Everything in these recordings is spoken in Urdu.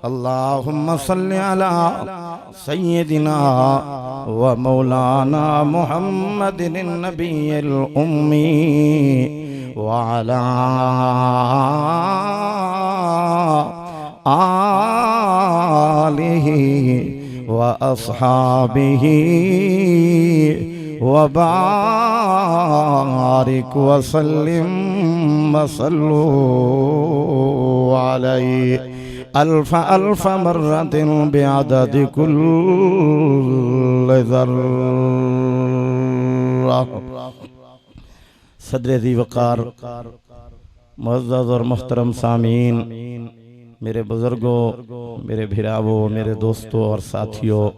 اللہم صلی علی سیدنا و مولانا محمد النبی الأمی وعلی آلہ و اصحابہ وبارک وسلم وصلوا علیہ الف الف مرۃ بعدد کل ذرہ۔ صدر ذی وقار، معزز اور محترم سامعین، میرے بزرگوں، میرے بھراوو، میرے دوستوں اور ساتھیوں،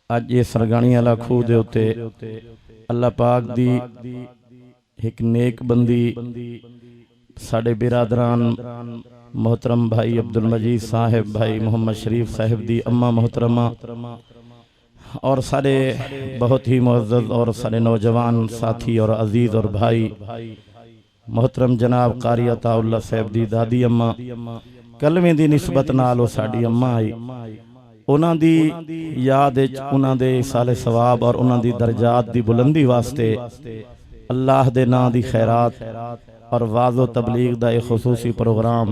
آج یہ سرگانی والا کھو دے ہوتے اللہ پاک دی ایک نیک بندی ساڑے برادران محترم بھائی عبدالمجید صاحب، بھائی محمد شریف صاحب دی اماں محترمہ اور سارے بہت ہی معزز اور سارے نوجوان ساتھی اور عزیز اور بھائی، محترم جناب قاری عطا اللہ صاحب دی دادی اماں، کلمے دی نسبت نالو ساڑی اماں آئی، انہاں دی یاد انہاں دے سال ثواب اور انہاں دی درجات دی بلندی واسطے اللہ دے نا دی خیرات اور واعظ و تبلیغ دا ایک خصوصی پروگرام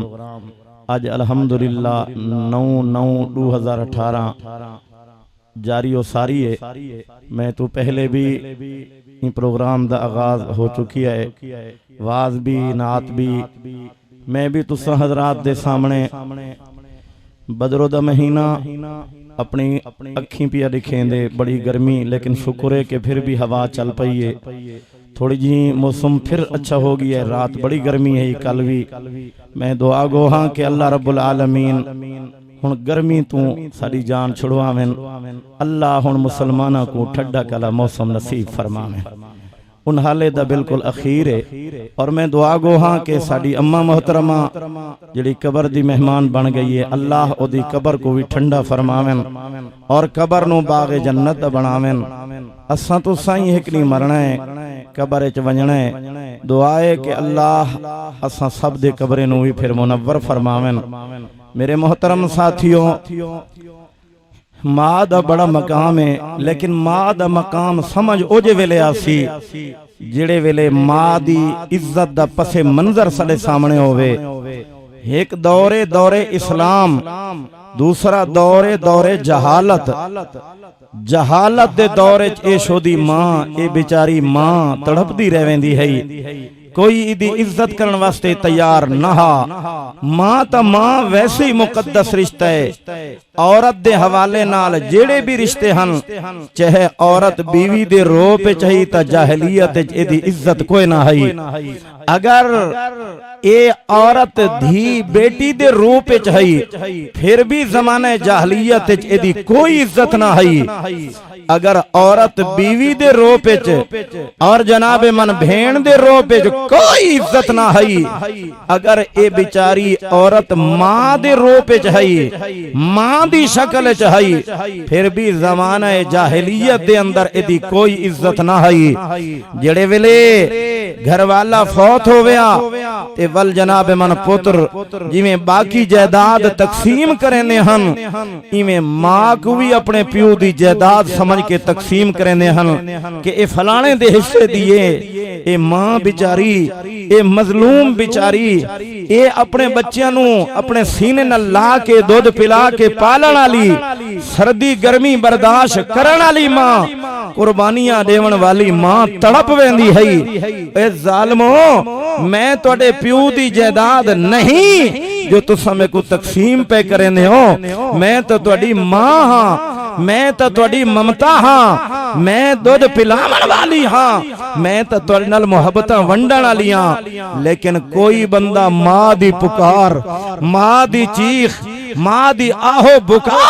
آج الحمدللہ 9/9/2018 جاری و ساری ہے۔ میں تو پہلے بھی این پروگرام دا آغاز ہو چکی ہے، واعظ بھی، نعت بھی، میں بھی تساں حضرات دے سامنے بدرو دا مہینہ اپنی اکھیں پیا دکھیں دے، بڑی گرمی لیکن شکر ہے کہ پھر بھی ہوا چل پئی ہے، تھوڑی جی موسم پھر اچھا ہو گیا ہے، رات بڑی گرمی ہے کل بھی۔ میں دعا گو ہاں کہ اللہ رب العالمین ہن گرمی تو ساری جان چھڑواویں، اللہ ہن مسلمانہ کو ٹھڈا کلا موسم نصیب فرماویں، ان حالے دا بالکل اخیر ہے۔ اور میں دعا گو ہاں کہ ساڑی اماں محترمہ جڑی قبر دی مہمان بن گئی ہے، اللہ او دی قبر کو بھی ٹھنڈا فرماویں اور قبر نو باغ جنت بناویں۔ اساں تو سائیں ایک نہیں مرنا ہے، قبر اچ ونجنا ہے، دعا ہے کہ اللہ اساں سب دے قبریں نو بھی پھر منور فرماویں۔ میرے محترم ساتھیوں، ماں دا بڑا مقام ہے، لیکن ماں دا مقام سمجھ او جے ویلے آسی جڑے ویلے ماں دی عزت دا پس منظر سارے سامنے ہوئے۔ ایک دور اسلام، دوسرا دور جہالت۔ جہالت دے دور اے شودی ماں، اے بیچاری ماں تڑپ دی رہویں دی ہے، کوئی دی عزت کرن واسطے تیار نہ ہا۔ ماں تا ماں ویسے ہی مقدس رشتہ ہے، عورت دے حوالے نال جیڑے بھی رشتے ہن، چاہے عورت بیوی دے رو پہ چاہی تا جاہلیت اے دی عزت کوئی نہ ہے۔ اگر اے عورت دھی بیٹی دے رو پہ چاہی پھر بھی زمانہ جاہلیت اے دی کوئی عزت نہ ہے۔ اگر عورت بیوی دے رو پہ اور جناب من بھین دے رو پہ کوئی عزت نہ ہے۔ اگر اے بیچاری عورت ماں دے رو پہ چاہی، ماں دی شکل چاہی، پھر بھی زمانہ جاہلیت دے اندر اے دی کوئی عزت نہ ہے۔ جڑے ویلے گھر والا فوت ہو گیا تے ول جناب من پتر جویں باقی جائیداد تقسیم کرنے ہن، ایویں ماں کو بھی اپنے پیو دی جائیداد سمجھ کے تقسیم کرنے ہن کہ اے فلانے دے حصے دیے۔ اے ماں بیچاری، اے مظلوم بیچاری، اے اپنے بچیاں نو اپنے سینے نال لا کے دودھ پلا کے پالن والی، سردی گرمی برداشت کرن والی ماں، قربانیاں دیون والی ماں تڑپ ویندی ہے۔ اے ظالمو، میں تواڈے پیو دی جائیداد نہیں جو تساں میں کو تقسیم پہ کرنے ہو، میں تو تواڈی ماں ہاں، میں تو تواڈی ممتا ہاں، میں دودھ پلاون والی ہاں، میں تو تواڈے نال محبتاں ونڈن والی ہاں۔ لیکن کوئی بندہ ماں دی پکار، ماں دی چیخ، ماں دی آہو بکا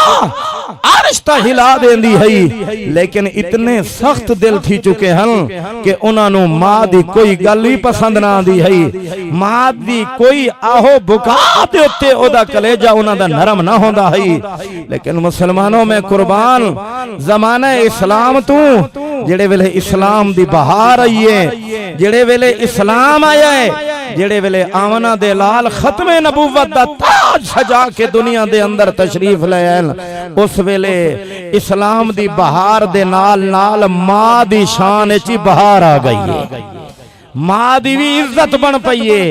عرش تا ہلا دیندی ہے، لیکن اتنے سخت دل تھی چکے ہیں کہ انہاں نو ماں دی کوئی گل ہی پسند نہ آندی ہے۔ ماں دی کوئی آہو بکا دے اتے او دا کلیجہ انہاں دا نرم نہ ہوندا ہے۔ لیکن مسلمانوں میں قربان زمانہ اسلام تو جڑے ویلے اسلام دی بہار آئی ہے، جڑے ویلے اسلام آیا ہے، جڑے ویلے آمنہ دے لال ختم نبوت دا تاج سجا کے دنیا دے اندر تشریف لے آئے، اس ویلے اسلام دی بہار دے نال نال ماں دی شان چی بہار آ گئی ہے، ماں دی بھی عزت بن پئیے،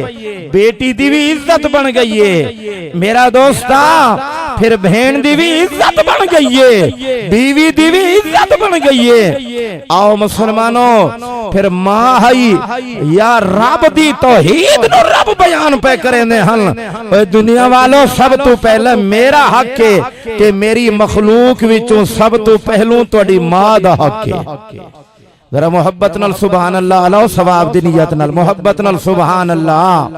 بیٹی دی بھی عزت بن گئی ہے، میرا دوستا پھر بہن دی بھی عزت بن گئی ہے، بیوی دی بھی عزت بن گئی ہے۔ آؤ مسلمانوں پھر ماں ہائی یا رب دی توحید نو رب بیان پہ کریں دے ہن، دنیا والوں سب تو پہلے میرا حق ہے کہ میری مخلوق وچوں سب تو پہلوں توڑی ماں دا حق ہے۔ ذرا محبت نال سبحان اللہ علیہ ثواب دی نیت نال محبت نال سبحان اللہ،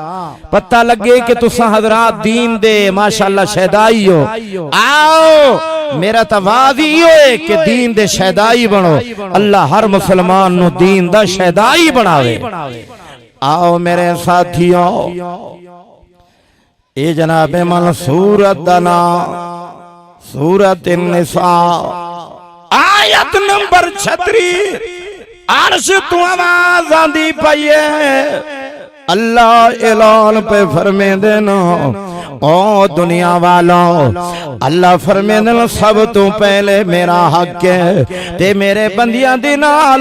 پتہ لگے کہ تساں حضرات دین دے ماشاءاللہ شہدائی ہو، آؤ میرا تواضع ہوئے کہ دین دے شہدائی بنو، اللہ ہر مسلمان نو دین دا شہدائی بناوے۔ آؤ میرے ساتھیوں، اے جناب من سورت دنا سورت النساء آیت نمبر 36، عرش تو آواز آندی پئیے، اللہ اعلان پہ فرمے دینا، او دنیا والوں اللہ فرمے دینا سب تو پہلے میرا حق ہے تے میرے بندیاں دی نال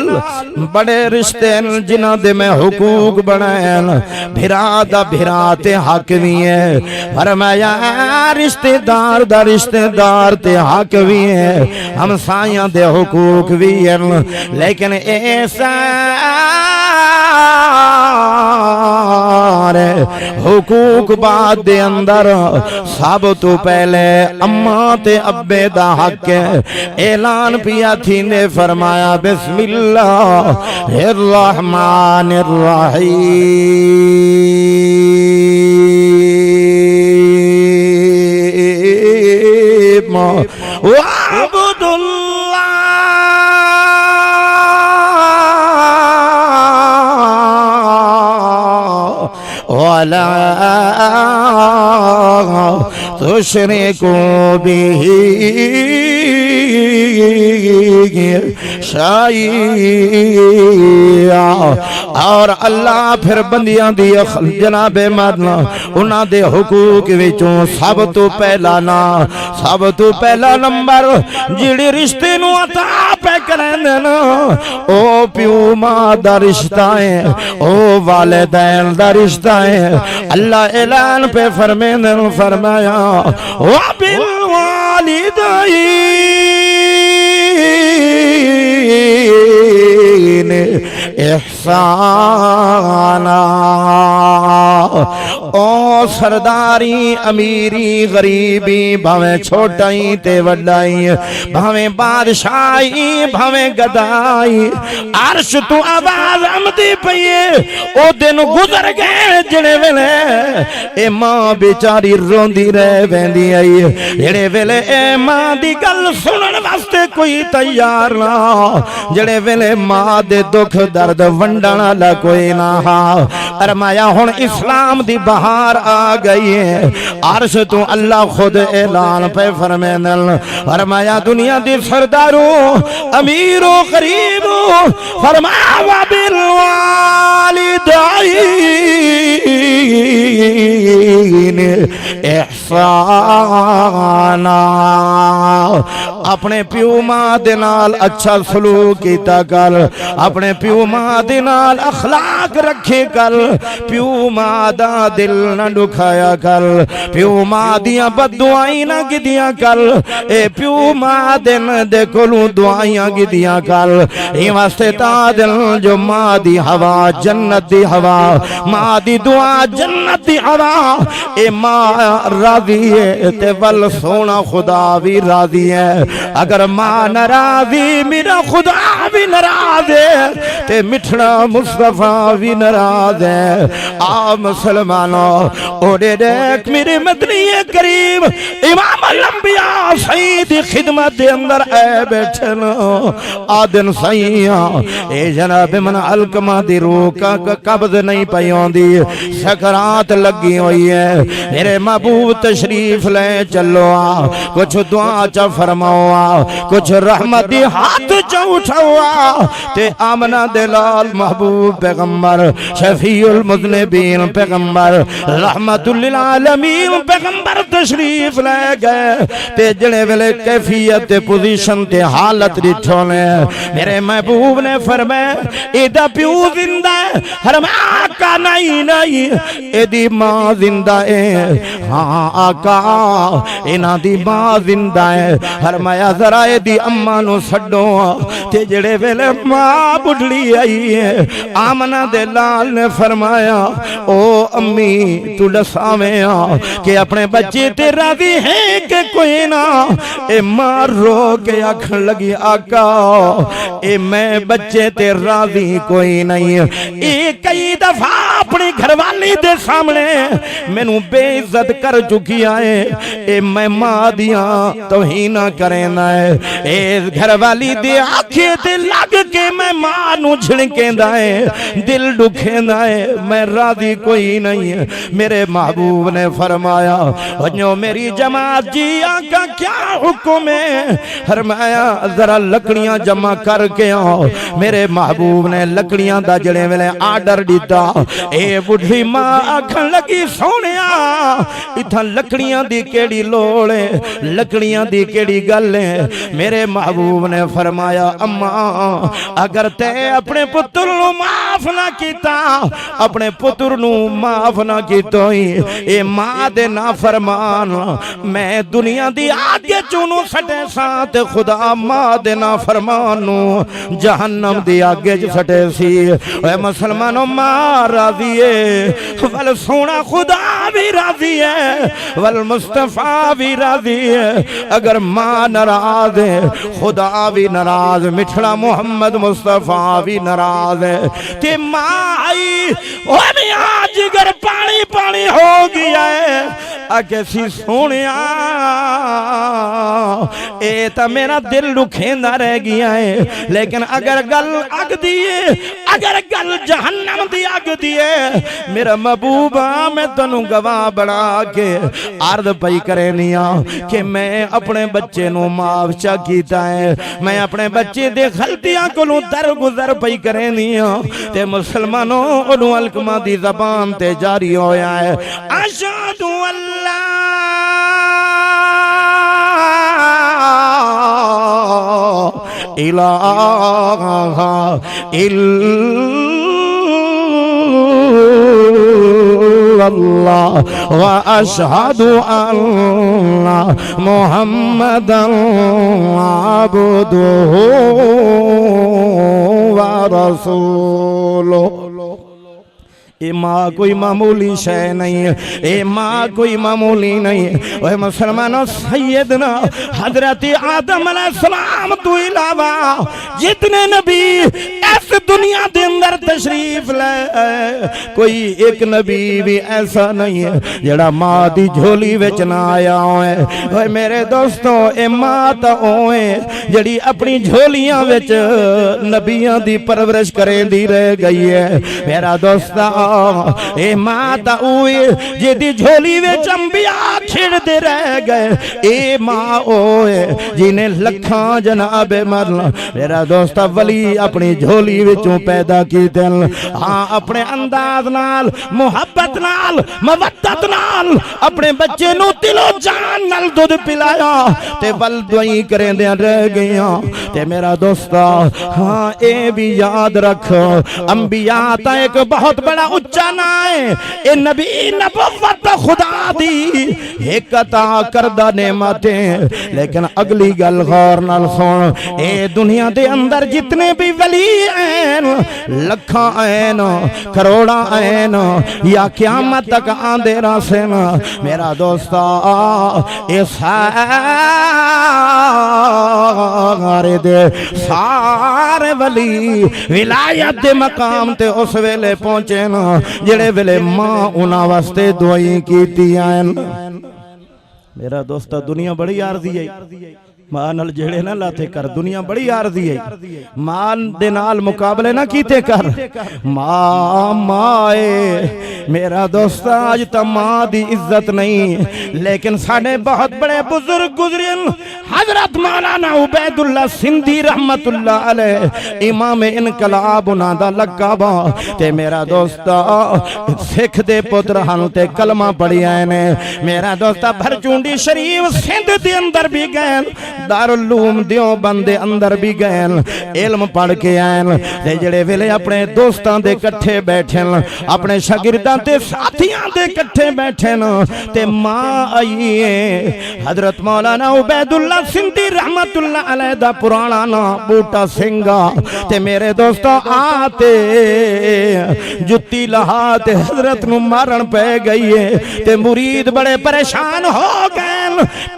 بڑے رشتے جنہ دے میں حقوق بنائیں، بھرا دا بھرا تے حق بھی ہے، فرمایا رشتے دار دا رشتے دار تے حق بھی ہے، ہمسایاں دے حقوق بھی ہیں، لیکن ایسا حقوق بعد دے اندر سب تو پہلے اماں تے ابے دا حق ہے۔ اعلان پیا تھی نے فرمایا بسم اللہ الرحمن الرحیم، وعبد اللہ ولا تشركوا به شيئا، اور اللہ پھر بندیاں دی جناب مرنا انہاں دے حقوق وچوں سب تو پہلا نا سب تو پہلا نمبر جڑے رشتے نو عطا پہ کریں نا او پیو ماں دا رشتہ ہے، او والدین دا رشتہ ہے۔ اللہ اعلان پہ فرمائے فرمایا وَبِالْوَالِدَيْنِ احسانا، او سرداری امیری غریبی بھاویں چھوٹائی تے وڈائی، بھاویں بادشاہی بھاویں گدائی، عرش تو آواز آمدی پئیے، او دن گزر گئے جڑے ویلے اے ماں بیچاری روندی رہ ویندی آئی، جڑے ویلے اے ماں دی گل سنن واسطے کوئی تیار نہ، جڑے ویلے ماں دے دکھ درد ونڈن والا کوئی نہ، فرمایا ہن اسلام دی بہار آ گئی ہے، عرش تو اللہ خود اعلان پہ فرمائے، فرمایا دنیا دی سرداروں امیروں غریبوں، فرمایا وَبِالْوَالِدَيْنِ احسانا، اپنے پیو ماں دے نال اچھا سلوک کیتا کر، اپنے پیو ماں دے نال اخلاق رکھے کر، پیو ماں دا دل نہ دکھایا کر، پیو ماں دیاں بد دعائیں نہ گدیاں کر، اے پیو ماں دن دے کولوں دعائیاں گدیاں کر، اے واسطے تا دل جو ماں دی ہوا جنت دی ہوا، ماں دی دعا جنت دی ہوا، اے ماں راضی ہے تے ول سونا خدا بھی راضی ہے، اگر ماں ناراضی میرا خدا بھی ناراض ہے تے مٹھڑا مصطفیٰ بھی ناراض ہے۔ آ مسلمانوں اوڑے دیکھ میرے مدنی کریم امام الانبیاء سید خدمت دے اندر اے بیٹھن آدن سیاں، اے جناب من علقمہ دی روح کا قبض نہیں پیوں دی، سکرات لگی ہوئی ہے، میرے محبوب تشریف لے چلو آ، کچھ دعا چا فرماؤ آ، کچھ رحمت دی ہاتھ چا اٹھاؤ آ، تے آمنہ دے لال محبوب پیغمبر شفیع المذنبین پیغمبر رحمت للعالمین پیغمبر تشریف لے گئے تے جڑے ویلے کیفیت پوزیشن تے حالت ڈٹھو نے میرے محبوب نے فرمایا ایدا پیو زندہ ہے فرمایا آقا نہیں ایدی ماں زندہ ہے ہاں آقا اینا دی ماں زندہ ہے فرمایا ذرا ایدی اماں نو سڈو تے جڑے ویلے ماں بڑھڑی آئی ہے آمنہ دے لال نے فرمایا او امی تو لساویں کہ اپنے بچے تے راضی ہیں کہ کوئی نہ اے ماں رو کے آکھن لگی آقا اے میں بچے تے راضی کوئی نہیں اے کئی دفعہ اپنی گھر والی دے سامنے میں نو بے عزت کر چکی آئے اے میں ماں دیاں توہین کریں نائے اے گھر والی دے آنکھیں تے لگ کے میں ماں نو جھڑکیں دائے دل ڈکھیں دائے میں راضی کوئی نہیں میرے محبوب نے فرمایا جو میری جماعت جی آنکھا کیا حکم ہے فرمایا ذرا لکڑیاں جمع کر کے آؤ میرے محبوب نے لکڑیاں دا جڑے ویلے آڈر دیتا اے بڑھی ماں آکھن لگی سونیا اتھا لکڑیاں دی کیڑی لوڑے لکڑیاں دی کیڑی گلے میرے محبوب نے فرمایا اماں اگر تے اپنے پتر نو معاف نہ کیتا اپنے پتر نو معاف نہ کیتوئی اے ماں دے نافرمان میں دنیا دی آگے چونو سٹے ساتھ خدا ماں دے نافرمان نو جہنم دی آگے سٹے سی اے مسلمانوں ماں راضی ہے ول سونا خدا بھی راضی ہے والمصطفیٰ بھی راضی ہے اگر ماں ناراض ہے خدا بھی ناراض مٹھڑا محمد مصطفیٰ بھی ناراض ہے کہ ماں آئی اور آج گر پانی پانی ہو گیا ہے کیسی سونیا اے تا میرا دل رکھیندہ رہ گیا ہے لیکن اگر گل اگ دیئے اگر گل جہنم دی اگ دیئے میرا محبوبہ میں تنوں گواہ بڑھا کے عرض پئی کرے نیا کہ میں اپنے بچے نو معاف چا کیتا ہے میں اپنے بچے دے غلطیاں کو لوں در گزر پئی کرے نیا تے مسلمانوں انہوں الکمہ دی زبان تے جاری ہویا ہے اشہد اللہ الہ الا اللہ واشہد ان محمدا عبدہ ورسولہ اے ماں کوئی معمولی شے نہیں اے ماں کوئی معمولی نہیں اے مسلمانوں سیدنا حضرت آدم علیہ السلام تو علاوہ جتنے نبی اس دنیا دے اندر تشریف لے کوئی ایک نبی بھی ایسا نہیں ہے جڑا ماں دی جھولی وچ نہ آیا ہوئے اے میرے دوستوں اے ماں تا ہوئے جڑی اپنی جھولیاں وچ نبیاں دی پرورش کریں دی رہ گئی ہے میرا دوستہ اے ماں تا ہوئے جدی جھولی وچ انبیاء کھڑ دے رہ گئے اے ماں ہوئے جنہیں لکھاں جناب مرل میرا دوستہ ولی اپنی جھولی وچوں پیدا کی دل ہاں اپنے انداز نال محبت نال مودت نال اپنے بچے نو دل و جان نال دودھ پلایا تے ول دعائیں کریں دے رہ گئیاں تے میرا دوستہ ہاں اے بھی یاد رکھ انبیاء تا ایک بہت بڑا اچھا نہ ہے اے نبی نبوت خدا دی ایک عطا کردہ نعمتیں لیکن اگلی گل غور نال سن اے دنیا دے اندر جتنے بھی ولی ہیں لکھاں ہیں کروڑاں ہیں یا قیامت تک آندے راسے میرا دوستا اے سارے دے سارے ولی ولایت دے مقام تے اس ویلے پہنچے نا جڑے ویلے ماں انہاں واسطے دعائیں کیتی ہیں میرا دوستہ دنیا بڑی عارضی ہے ماں نال جڑے نہ لاتے کر دنیا بڑی عارضی ہے ماں دے نال مقابلے نہ کیتے کر ماں میرا دوستہ آج تا ماں دی عزت نہیں لیکن ساڑھے بہت بڑے بزرگ گزرین حضرت مولانا عبیداللہ سندھی رحمت اللہ علیہ امام انقلاب انہاں دا لقب تے میرا دوستا سکھ دے پتر ہن تے کلمہ پڑھی آئے نے میرا دوستا بھرچونڈی شریف سندھ دے اندر بھی گئے دارالعلوم دیوبند دے اندر بھی گئے علم پڑھ کے آئے تے جڑے ویلے اپنے دوستان دے کٹھے بیٹھے اپنے شاگردان تے ساتھیاں دے کٹھے بیٹھے تے ماں آئیے حضرت مولانا عبیداللہ سندھی رحمت اللہ علیہ دا پرانا نا بوٹا سنگا تے میرے دوستو آتے جتی لہاتے حضرت نو مارن پہ گئیے تے مرید بڑے پریشان ہو گئے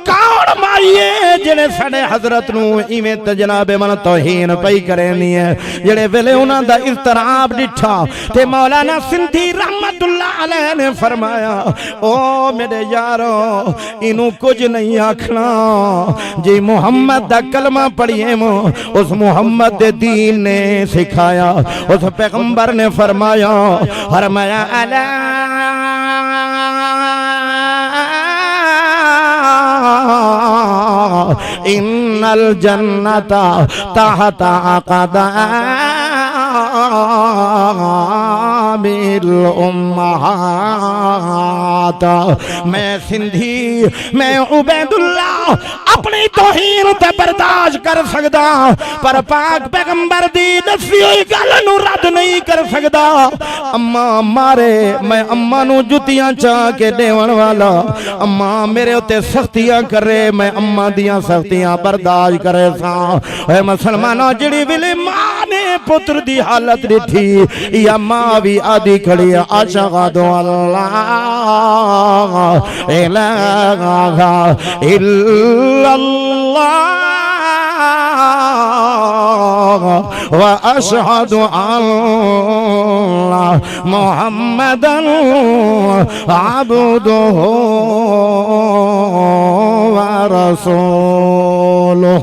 کون مائیے جنہیں سڑے حضرت نو ایمیں تجناب من توہین پئی کریں نہیں ہے جنہیں ویلے انہاں دا اضطراب ڈٹھا تے مولانا سندھی رحمت اللہ علیہ نے فرمایا او میرے یارو انہوں کچھ نہیں آکھنا جی محمد دا کلمہ پڑھئے اس محمد دے دین نے سکھایا اس پیغمبر نے فرمایا ان الجنت تحت اقدام الامہات میں سندھی میں عبیداللہ اپنی توہین تے برداشت کر سکدا پر پاک پیغمبر دی دسی ہوئی گل نو رد نہیں کر سکدا اماں مارے میں اماں نو جتیاں چاہ کے دیون والا اماں میرے ہوتے سختیاں کرے میں اماں دیاں سختیاں برداشت کرے سا اے مسلمانوں جڑی ویلے ماں نے پتر دی حالت ڈٹھی یا ماں بھی آدھی کھڑی اشہد اللہ الہ الا اللہ واشہد ان محمدا عبدہ ورسولہ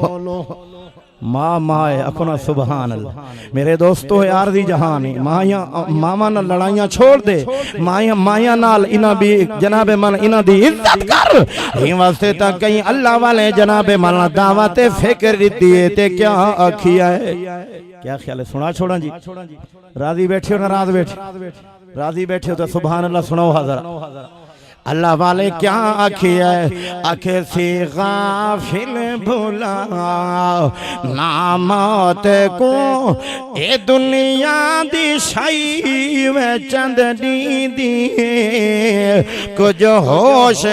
ماں مائے اپنا سبحان اللہ میرے دوستو عارضی جہانی ماما نہ لڑائیاں چھوڑ دے مائیاں نال انہاں بھی جناب من انہاں دی عزت کر ہی واسطے تا کہیں اللہ والے جناب من دعوت فکر دیئے تے کیا آکھیا ہے کیا خیال ہے سنا چھوڑا جی راضی بیٹھے ہو ناراض بیٹھے راضی بیٹھے ہو تو سبحان اللہ سناؤ حضرت اللہ والے کیا آکھیا ہے آکھے سی غافل بھولا نامات کو اے دنیا دی شائی میں چند دی کچھ ہوش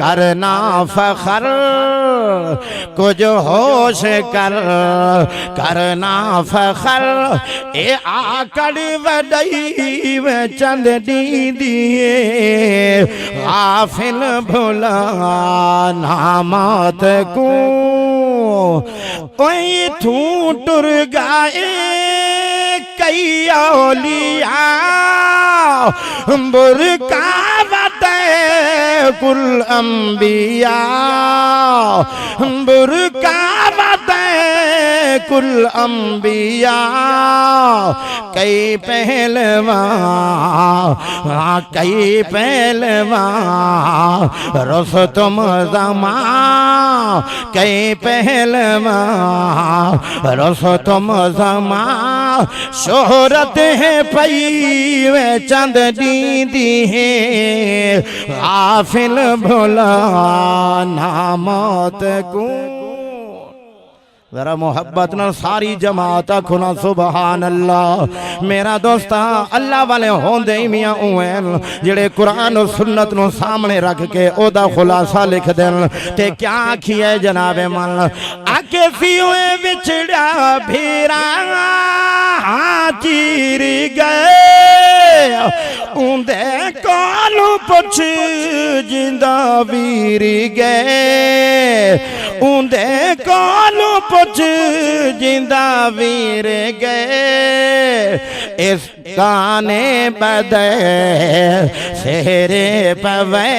کرنا فخر کچھ ہوش کرنا فخر اے آکڑ وڈائی میں چند دی غافل بھولا نامات کو اوئی ٹر گائے کئی اولیاء برکاوت کل انبیاء برکاوت کل انبیاء کئی پہلوان رستم زمان کئی پہلوان رستم زمان شہرت ہے پئی وے چند دی ہے غافل بھولا نامات کو ذرا محبت نہ ساری جماعت کھنا سبحان اللہ میرا دوستا اللہ والے ہوندے میاں اوین جڑے قرآن و سنت نو سامنے رکھ کے او دا خلاصہ لکھ دین تے کیا کیے جناب من آکے سیوے بچڑا بھیرا چیر گئے اوندے کالو پچھ جندہ ویر گئے اوندے کالو پچھ جندہ ویر گئے اس گانے بدے سہرے پوے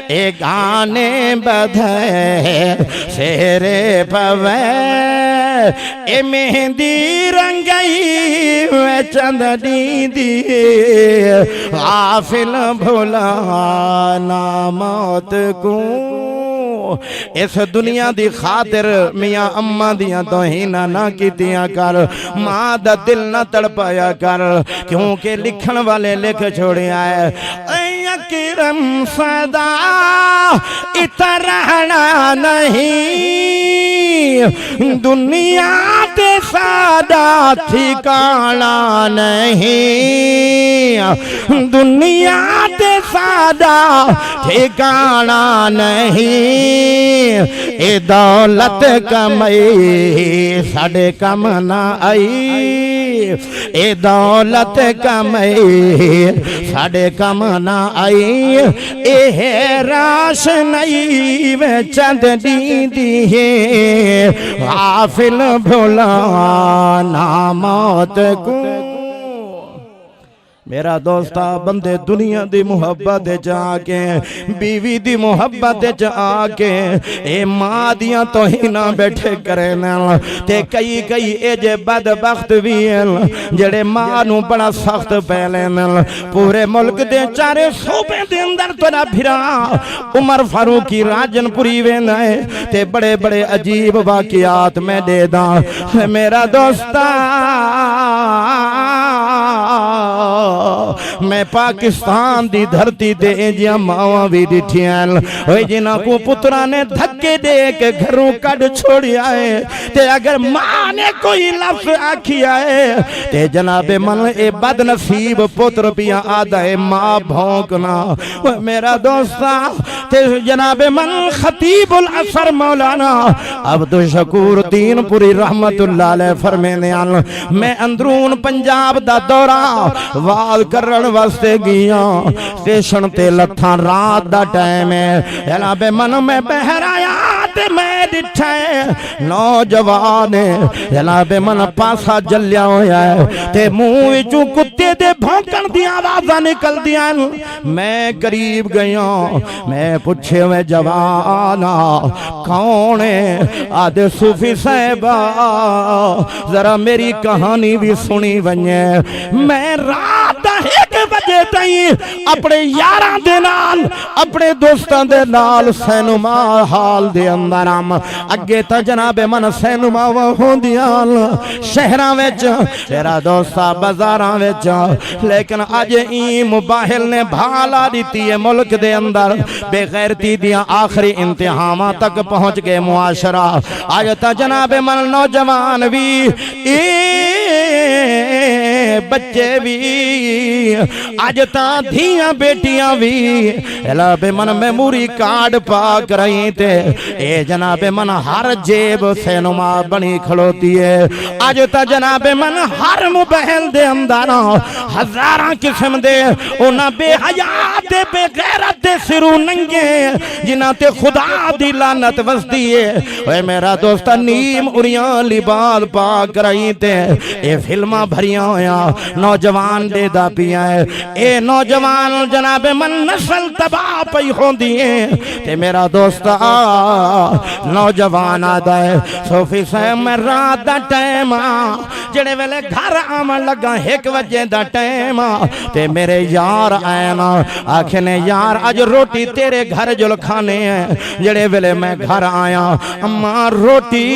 اے گانے بدے سہرے پوے اے مہندی رنگئی میں چند دی غافل بھولا نامات کو اس دنیا دی خاطر میاں اما دیاں توہیناں نہ کیتیاں کر، ماں دا دل نہ تڑپایا کر، کیونکہ لکھن والے لکھ چھوڑیا ہے اکرم صدا اترہنا نہیں، دنیا تے سادہ ٹھکانا نہیں، دنیا تے سادہ ٹھکانا نہیں، اے دولت کمائی ساڈے کم نہ آئی، اے دولت کمائی ساڈے کم نہ آئی، اے راشنائی میں چند دیدی ہے، غافل بھولانا موت کو۔ میرا دوستا بندے دنیا دی محبت جا کے، بیوی دی محبت جا کے، اے ماں دیاں توہیناں بیٹھے کرے نال، تے کئی اے جے بدبخت بھی ہیں جڑے ماں نو بڑا سخت پہلے نال، پورے ملک دے چارے صوبے دے اندر تیرا بھرا عمر فاروقی راجن پوری وینا ہے، تے بڑے بڑے عجیب واقعات میں دے دا۔ میرا دوستا میں پاکستان دی دھرتی دے جیاں ماواں بھی ڈٹھیاں ہوئے جنہاں کو پترہ نے دھکے دے کے گھروں کڑ چھوڑیا ہے، تے اگر ماں نے کوئی لفظ آکھیا ہے تے جناب من اے بد نصیب پتر پیا آدھا ہے ماں بھونکنا۔ میرا دوستا تے جناب من خطیب العصر مولانا عبدالشکور دین پوری رحمت اللہ علیہ فرمینے میں اندرون پنجاب دا دورہ وعد کرن واسطے گیا، سٹیشن تے لتھاں رات دا ٹائم ہے، جناب من میں بہر آیا تے میں ڈٹھے نوجوان جناب من پاسا جلیا ہویا ہے، تے منہ وچوں کتے دے بھونکن دی آوازاں نکل دیاں، میں قریب گیا، میں پوچھے ہوئے جوانا کون ہے؟ آدھے صوفی صاحبہ ذرا میری کہانی بھی سنی ونجے، میں رات ایک بجے تائیں اپنے یاراں دے نال اپنے دوستاں دے نال سینما حال دے اندر اگے تا جناب من سینما ہوندیاں شہراں وچ تیرا دوستا بازاراں وچ، لیکن اج این موبائل نے بھالا دیتی ہے ملک دے اندر، بے غیرتی دیاں آخری انتہاماں تک پہنچ گئے معاشرہ۔ اج تا جناب من نوجوان بھی بچے بھی آج تا دھیاں بیٹیاں بھی جناب من میموری کارڈ پاک رہی تے، اے جناب من ہر جیب سینما بنی کھلوتی ہے، آج تا جناب من ہر موبائل دے اندر ہزاراں قسم دے انہاں بے حیات بے غیرت دے سرو ننگے جنہاں تے خدا دی لعنت وسدی ہے۔ اے میرا دوستا نیم اریاں لباس پاک رہی تے، اے فلماں بھریاں ہویا نوجوان دے دا پیا ہے، اے نوجوان جناب من نسل تباہ پئی ہوندی ہے، تے میرا دوستا نوجوان آدھا ہے صوفی صاحب میں رات دا ٹائم جڑے ویلے گھر آمن لگا 1 بجے دا ٹائم تے میرے یار آئے نا آکھنے یار آج روٹی تیرے گھر جل کھانے ہیں، جڑے ویلے میں گھر آیا اماں روٹی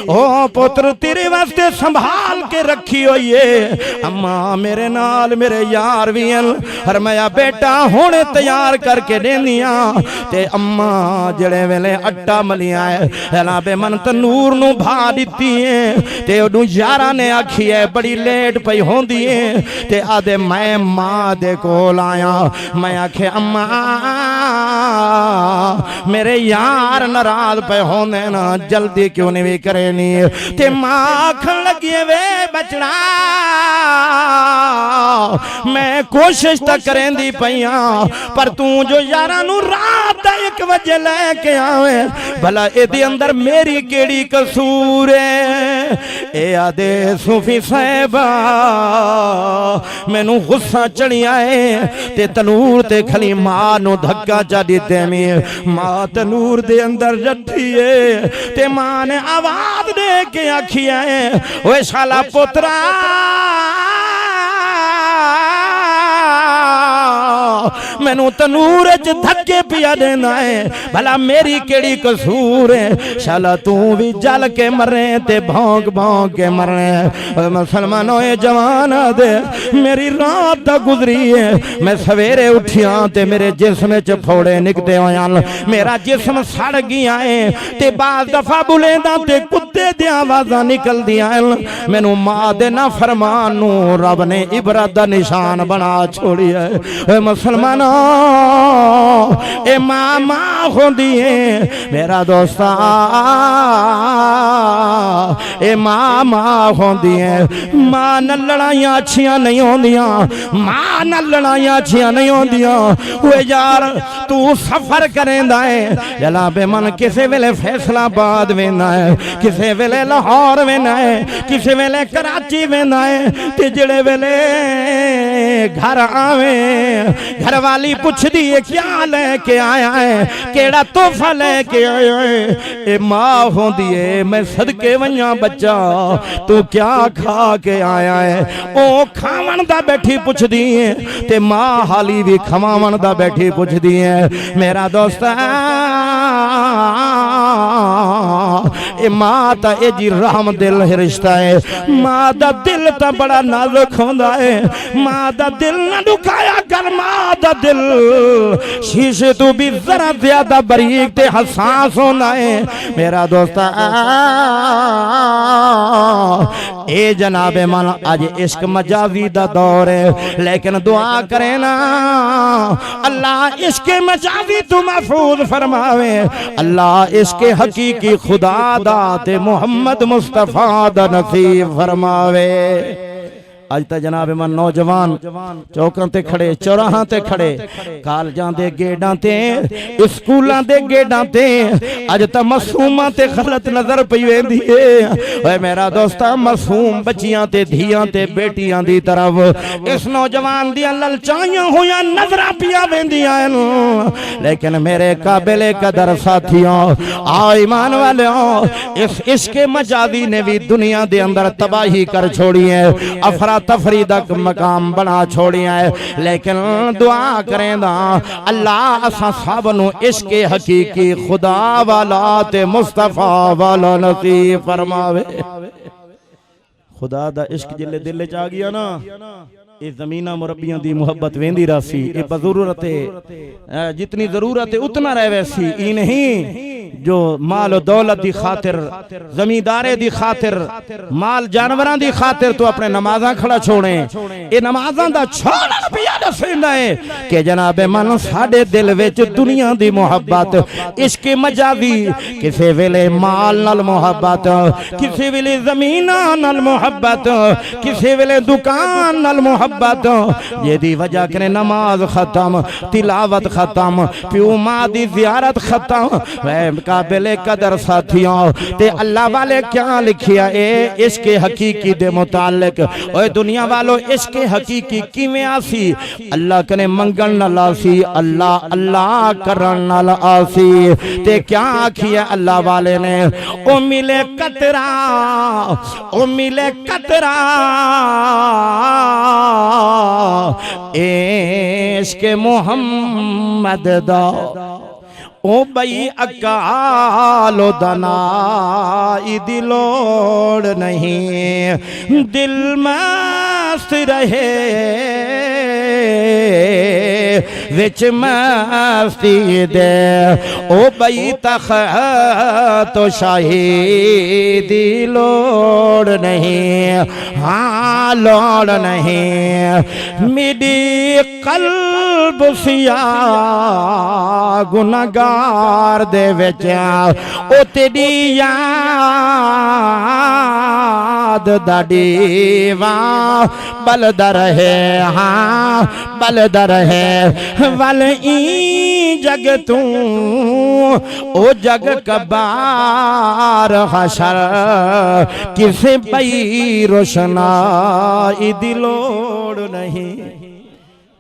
او پتر تیرے واسطے سنبھال کے رکھی ہوئی ہے، اماں میرے نال میرے یار بھی ہیں، فرمایا بیٹا ہونے تیار کر کے دینیاں، تے اماں جڑے ویلے اٹا ملیاں ہے جناب من تنور نو بھا دیتی ہیں، تے اڈو یارہ نے آکھی ہے بڑی لیٹ پئی ہوندی ہے، تے آدھے میں ماں دے کول آیا، میں آکھے اماں میرے یار ناراض پہ ہونے نا جلدی کیوں نہیں بھی کرے نہیں، تے ماں آکھن لگیے وے بچڑا میں کوشش تا کریں دی پئیاں پر توں جو یارہ نو رات 1 بجے لے کے آوے بھلا اے دی اندر میری کیڑی قصور ہے؟ اے آدھے صوفی صاحبہ میں نو غصہ چڑھی آئے تے تنور تے کھلی ماں نو دھکا چا دیتے میں ماں تنور دے اندر جٹھیے تے ماں نے آواز دے کے آکھی آئے اوے شالا پترا مینوں تنور وچ دھکے پیا دینا ہے بھلا میری کیڑی قصور ہے شالا تو بھی جل کے مرے تے بھونک بھونک کے مرے اے مسلمانوں اے جوان دے میری رات دا گزری ہے میں سویرے اٹھیاں تے میرے جسم وچ پھوڑے نکتے ہویاں میرا جسم سڑ گیا ہے تے بعض دفعہ بلینداں تے کتے دی آوازاں نکل دیاں مینوں ماں دے نافرمان نو رب نے عبرت دا نشان بنا چھوڑیا ہے اے مسلمانوں اے ماں ماں ہوندی ہے میرا دوستا اے ماں ماں ہوندی ہے ماں نال لڑائیاں اچھیاں نہیں ہوندیاں ماں نال لڑائیاں اچھیاں نہیں ہوندیاں اوے یار تو سفر کریندا ہے جناب من کسے ویلے فیصلہ آباد ویندا ہے کسے ویلے لاہور ویندا ہے کسے ویلے کراچی ویندا ہے تے جڑے ویلے گھر آویں گھر والی پوچھ دی ہے کیا لے کے آیا ہے کیڑا تحفہ لے کے آیا ہے اے ماں ہوندی ہے میں صدقے ونجاں بچہ تو کیا کھا کے آیا ہے او کھاون دا بیٹھی پوچھ دی ہے تے ماں حالی بھی کھواون دا بیٹھی پوچھ دی ہے میرا دوست اے ماں تا اے جی رحم دل رشتہ ہے ماں دا دل تا بڑا نازک ہوندا ہے ماں دا دل نہ دکھایا کر ماں دا دل شیشے تو بھی ذرا زیادہ باریک تے حساس ہوندا ہے میرا دوست اے جناب من آج عشق مجازی دا دور ہے لیکن دعا کرے نا اللہ عشق مجازی تو محفوظ فرماوے اللہ عشق حقیقی خدا دا تے محمد مصطفیٰ دا نصیب فرماوے آج تا جناب من نوجوان چوکاں تے کھڑے چوراہاں تے کھڑے کالجاں دے گیڑاں تے اسکولاں دے گیڑاں تے آج تا معصوماں تے غلط نظر پئی ویندی ہے اے میرا دوستا معصوم بچیاں تے دھیاں تے بیٹیاں دی طرف اس نوجوان دیاں للچائیاں ہویاں نظراں پیا ویندیاں لیکن میرے قابل قدر ساتھیوں آ ایمان والیوں اس عشق مجازی نے بھی دنیا دے اندر تباہی کر چھوڑی ہے افراد تفریدہ مقام بنا چھوڑیا ہے لیکن دعا کریں دا اللہ اساں سب نو عشق حقیقی خدا والا تے مصطفیٰ والا نصیب فرماوے خدا دا عشق جلے دل چا گیا نا اے زمینہ مربیاں دی محبت ویندی راسی اے بضرورت جتنی ضرورت ہے اتنا رہ ویسی ای نہیں جو مال و دولت دی خاطر زمیندارے دی خاطر مال جانوران دی خاطر تو اپنے نمازاں کھڑا چھوڑیں اے نمازاں دا چھوڑا پیادہ سیندہ ہے کہ جناب من ساڑے دل ویچ دنیا دی محبت عشق مجازی کسے ویلے مال نال محبت کسے ویلے زمینہ نال محبت کسے ویلے دکان نال محبت یہ دی وجہ کرے نماز ختم تلاوت ختم پیو ماں دی زیارت ختم اے قابل قدر ساتھیوں تے اللہ والے کیا لکھیا اے عشق حقیقی دے متعلق اے دنیا والو عشق حقیقی کی میں آسی اللہ کنے منگن نال آسی اللہ اللہ کرن نال آسی تے کیا کیا اللہ والے نے او ملے قطرہ او ملے قطرہ عشق محمد دا او بھئی اکالو دنائی دلوڑ نہیں دل مست رہے وچ مستی دے او بھئی تخت و شاہی لوڑ نہیں ہاں لوڑ نہیں میری قلب سیاہ گناہگار دے وچ او تیری یاد دا دیواں بلدا رہے ہاں بلدا رہے ولی جگ تو او جگ کبار حشر کسے پئی روشنائی دی لوڑ نہیں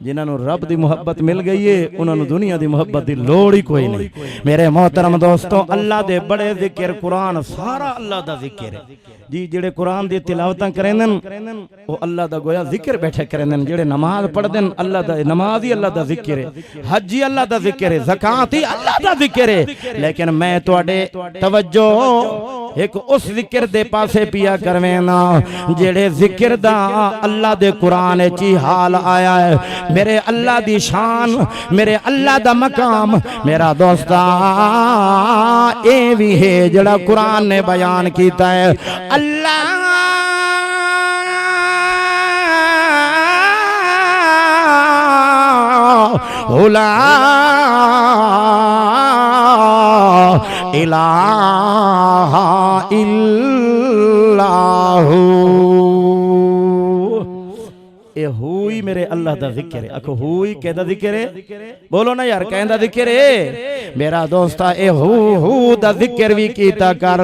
جنہاں نو رب دی محبت مل گئی ہے انہاں نو دنیا دی محبت دی لوڑ ہی کوئی نہیں میرے محترم دوستوں اللہ دے بڑے ذکر قرآن سارا اللہ دا ذکر ہے جی جڑے قرآن دی تلاوتاں کرندن وہ اللہ دا گویا ذکر بیٹھے کرندن جڑے نماز پڑھ دن اللہ دا نماز ہی اللہ دا ذکر ہے حج ہی اللہ دا ذکر ہے زکات ہی اللہ دا ذکر ہے لیکن میں تواڈے توجہ ایک اس ذکر دے پاسے پیا کروینا جڑے ذکر دا اللہ دے قرآن چی حال آیا ہے میرے اللہ دی شان میرے اللہ دا مقام میرا دوستا اے بھی ہے جڑا قرآن نے بیان کیتا ہے اللہ لا الہ الا ہو اے ہوئی میرے اللہ دا ذکر ہے اکھو ہوئی کہہ ذکر ہے بولو نا یار کہہ ذکر ہے میرا دوستا اے ہو دا ذکر بھی کیتا کر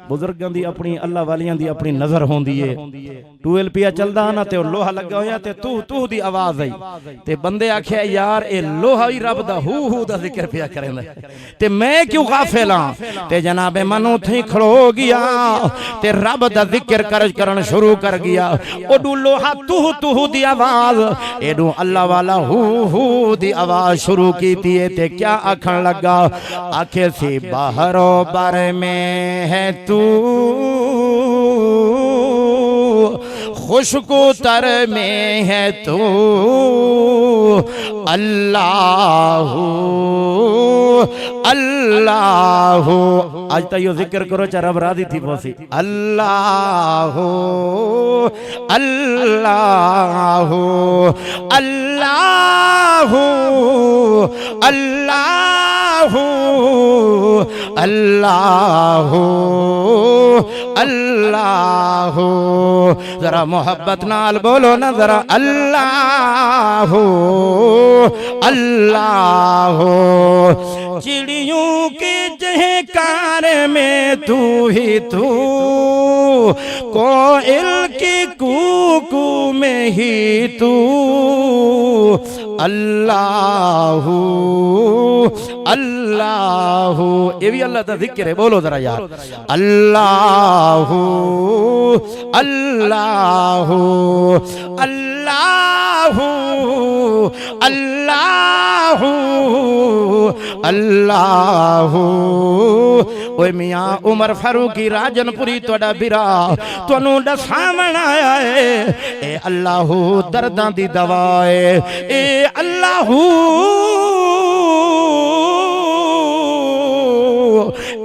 بزرگاں دی اپنی اللہ والیاں دی اپنی نظر ہوندی ہے ٹویل پیا چلدا نا تے لوہا لگا ہویا تے تو دی آواز آئی تے بندے آکھیا یار اے لوہا ہی رب دا ہو دا ذکر پیا کریندا تے میں کیوں غافل ہاں تے جناب منو تھی کھڑو گیا تے رب دا ذکر کرن شروع کر گیا اوڈو لوہا تو دی آواز ایڈو اللہ والا ہو دی آواز شروع کیتی ہے تے کیا آکھن لگا آکھے سی باہر و بر میں ہے تو خوشکو تر میں ہے تو اللہ اللہ آج تا یہ ذکر کرو چاہ رب راضی تھی پوسی اللہ اللہ اللہ اللہ اللہ اللہ ذرا محبت نال بولو نا ذرا اللہ اللہ چڑیوں کے چہکار میں تو ہی تو کوئل کی کوکو میں ہی تو اللہ اللہ یہ بھی اللہ تا ذکر ہے بولو ذرا یار اللہ اللہ اللہ اللہ اللہ اوے میاں عمر فاروقی راجن پوری توڑا برا تونوں دساون آیا ہے اے اللہ درداں دی دوا ہے اے اللہ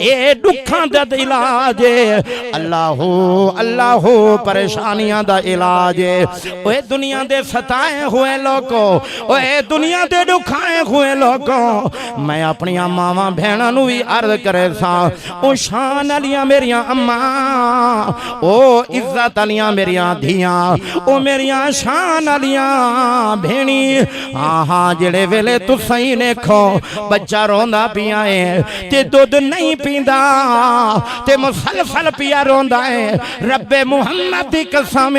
اے دکھاں دا علاج ہے اللہ اللہ پریشانیاں دا علاج ہے اوے دنیا دے ستائے ہوئے لوگوں اوے دنیا دے دکھائے ہوئے لوگوں میں اپنی ماواں بہناں نو بھی عرض کرے سا او شان علیاں میریاں اماں او عزت علیاں میریاں دھیاں او میریاں شان علیاں بہنی ہاں جڑے ویلے تسیں نے کھو بچہ روندا پیا ہے تے دودھ نہیں پیندا تے مسلسل پیا روندا ہے رب محمد دی قسم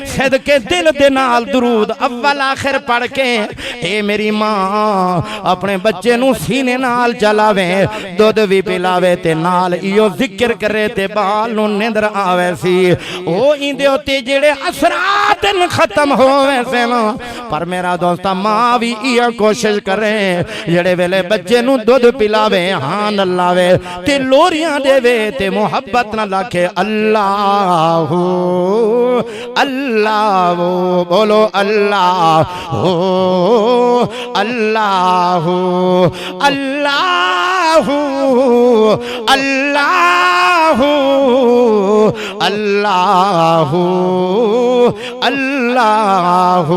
صدقے دل دے نال درود اول آخر پڑھ کے اے میری ماں اپنے بچے نو سینے نال چلاوے دودھ بھی پلاوے تے نال ایو ذکر کرے تے بال نو نیندر آوے سی او ایندے ہوتے جڑے اثرات ختم ہوئے سے نا پر میرا دوستا ماں بھی ایو کوشش کرے جڑے ویلے بچے نو دودھ پلاوے ہاں نلاوے تے لوریاں دے وے تے محبت نہ لاکھے اللہ اللہ بولو اللہ اللہ اللہ اللہ اللہ اللہ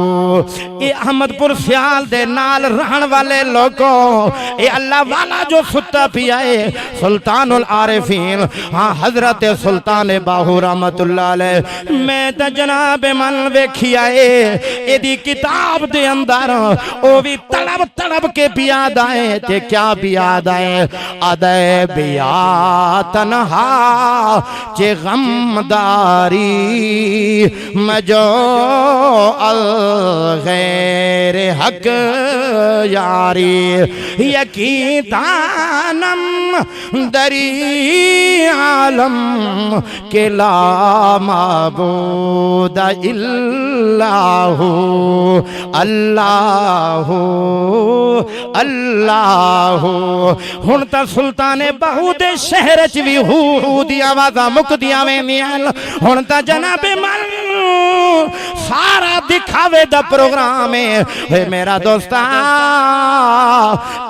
اے احمد پور سیال دے نال رہن والے لوگوں اے اللہ والا جو ستا پیا ہے سلطان العارفین ہاں حضرت سلطان باہو رحمت اللہ علیہ میں تا جناب من ویکھیا اے ایدی کتاب دے اندر او بھی تڑب تڑب کے پیاد آئے تے کیا پیاد آئے ادے بیا تنہا چے غمداری مجو الغیر حق یاری یقین دانم دری عالم کہ لا معبود الا ہو اللہ اللہ ہن تا سلطان بہو دے شہر چ وی ہو دی آوازاں مکدیاں ویندیاں ہن تا جناب من سارا دکھاوے دا پروگرام ہے میرا دوستا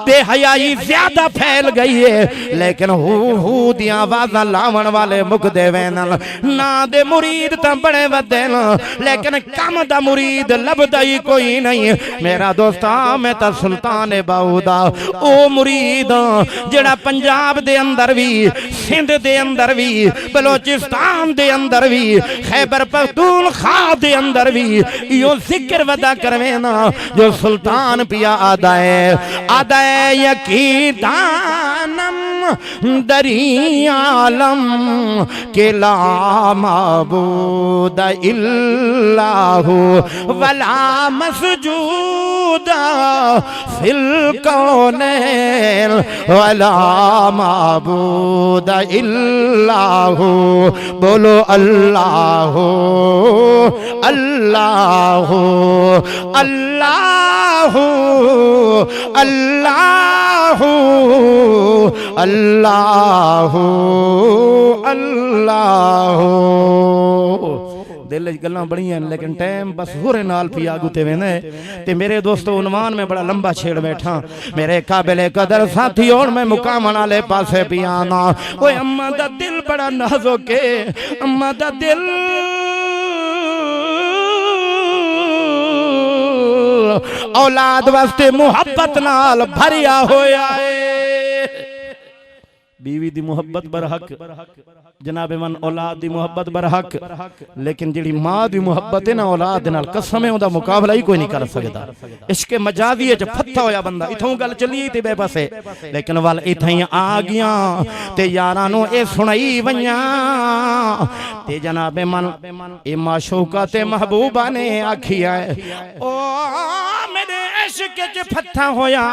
بے حیائی زیادہ پھیل گئی ہے لیکن ہو دی آوازاں لاون والے مکدے وینن نا دے مرید تا بڑے ودین لیکن کم دا مرید لبدا ہی کوئی نہیں میرا دوستا میں تا سلطان بہو دا او مرید جڑا پنجاب دے اندر بھی سندھ دے اندر بھی بلوچستان دے اندر بھی خیبر پختونخوا دے اندر بھی یوں ذکر ودا کروینا جو سلطان پیا آدائے یقین دانم دری عالم کہ لا معبود الا ہو ولا مسجود فی الکونین ولا معبود الا ہو بولو اللہ اللہ اللہ اللہ اللہ اللہ دل گلاں بڑی ہیں لیکن ٹائم بس ہورے نال پی آگو تے ویندے تے میرے دوستو عنوان میں بڑا لمبا چھیڑ بیٹھا میرے قابل قدر ساتھی اور میں مقام والے پاسے پی آنا اوے اماں دا دل بڑا نازک ہے اماں دا دل اولاد واسطے محبت نال بھریا ہویا ہے بیوی دی محبت برحق جناب من اولاد دی محبت برحق لیکن جڑی ماں دی محبت ہے نا اولاد نال قسم ہے اوندا مقابلہ ہی کوئی نہیں کر سکدا عشق مجازی وچ پھتا ہویا بندہ ایتھوں گل چلی تے بے بس ہے لیکن ول ایتھیں آ گیاں تے یاراں نو اے سنائی ونیاں تے جناب من اے معشوقہ تے محبوبہ نے آکھیا ہے او میرے عشق وچ پھتا ہویا